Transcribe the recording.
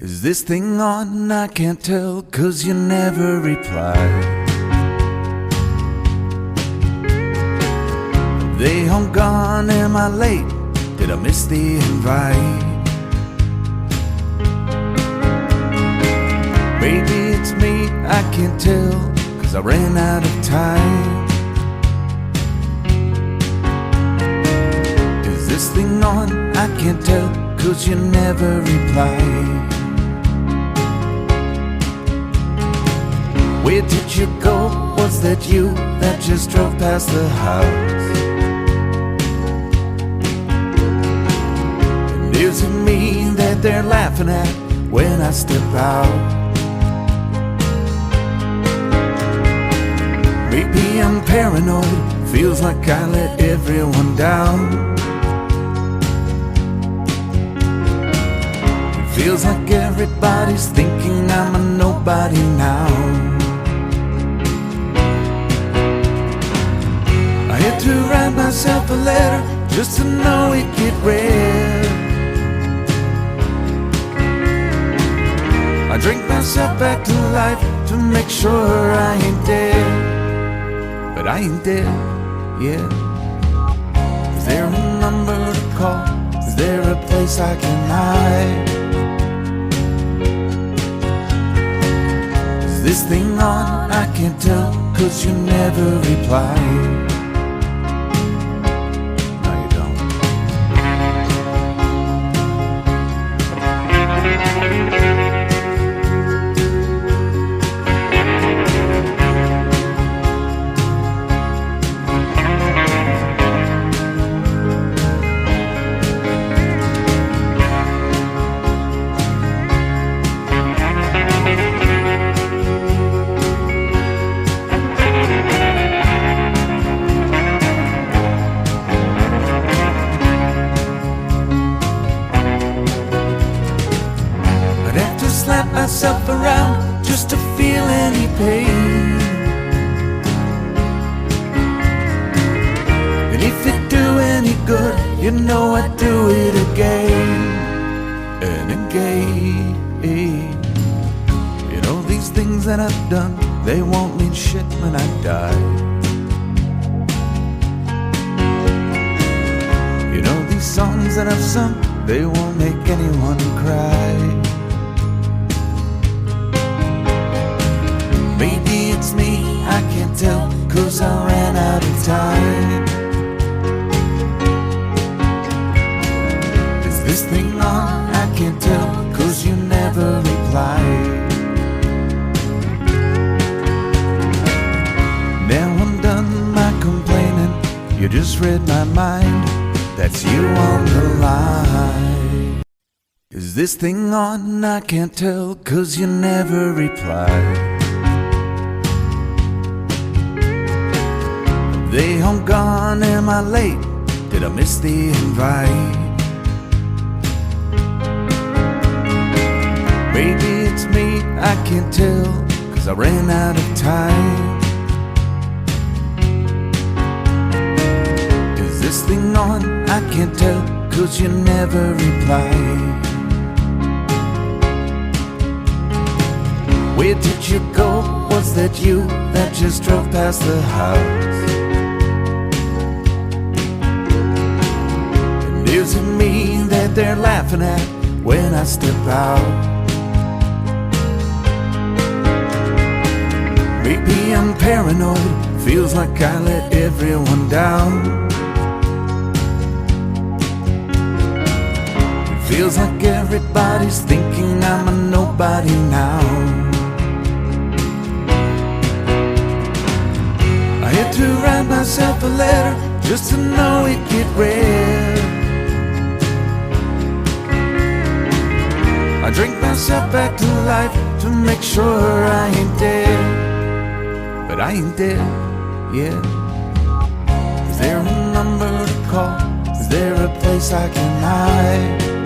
Is this thing on? I can't tell, 'cause you never reply. They home gone, am I late? Did I miss the invite? Maybe it's me, I can't tell, 'cause I ran out of time. Is this thing on? I can't tell, 'cause you never reply. Where did you go? Was that you that just drove past the house? And is it me that they're laughing at when I step out? Maybe I'm paranoid, feels like I let everyone down. It feels like everybody's thinking I'm a nobody now. I had to write myself a letter just to know it'd get read. I drink myself back to life to make sure I ain't dead. But I ain't dead yet. Is there a number to call? Is there a place I can hide? Is this thing on? I can't tell, 'cause you never reply. Slap myself around just to feel any pain. And if it do any good, you know I'd do it again and again. You know, these things that I've done, they won't mean shit when I die. You know, these songs that I've sung, they won't make anyone cry. Maybe it's me, I can't tell, 'cause I ran out of time. Is this thing on? I can't tell, 'cause you never reply. Now I'm done my complaining, you just read my mind, that's you on the line. Is this thing on? I can't tell, 'cause you never reply. They home gone, am I late? Did I miss the invite? Maybe it's me, I can't tell, 'cause I ran out of time. Is this thing on? I can't tell, 'cause you never reply. Where did you go? Was that you that just drove past the house? Is it me that they're laughing at when I step out? Maybe I'm paranoid, feels like I let everyone down. It feels like everybody's thinking I'm a nobody now. I had to write myself a letter just to know it'd get read. I drink myself back to life to make sure I ain't dead. But I ain't dead yet. Is there a number to call? Is there a place I can hide?